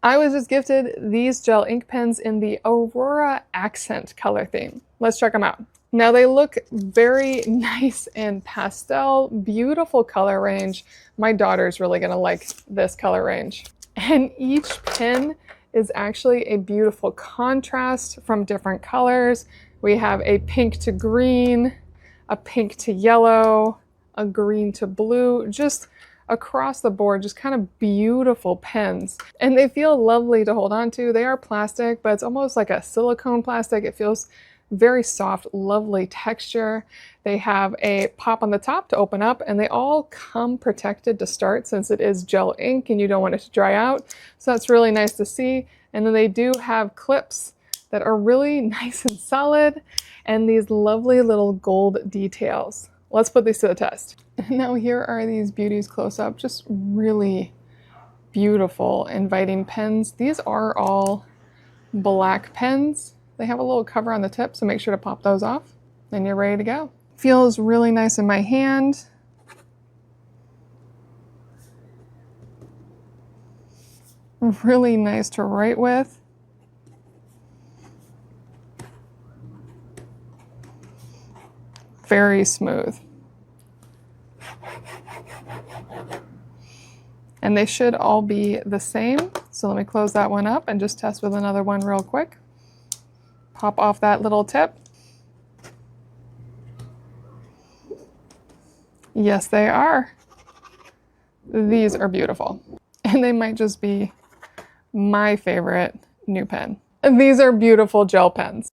I was just gifted these gel ink pens in the Aurora accent color theme. Let's check them out. Now they look very nice in pastel, beautiful color range. My daughter's really gonna like this color range. And each pen is actually a beautiful contrast from different colors. We have a pink to green, a pink to yellow, a green to blue, just across the board, just kind of beautiful pens. And they feel lovely to hold on to. They are plastic, but it's almost like a silicone plastic. It feels very soft, lovely texture. They have a pop on the top to open up, and they all come protected to start since it is gel ink and you don't want it to dry out. So that's really nice to see. And then they do have clips that are really nice and solid, and these lovely little gold details. Let's put these to the test. Now here are these beauties close up, just really beautiful, inviting pens. These are all black pens. They have a little cover on the tip, so make sure to pop those off, and you're ready to go. Feels really nice in my hand. Really nice to write with. Very smooth. And they should all be the same. So let me close that one up and just test with another one real quick. Pop off that little tip. Yes, they are. These are beautiful. And they might just be my favorite new pen. These are beautiful gel pens.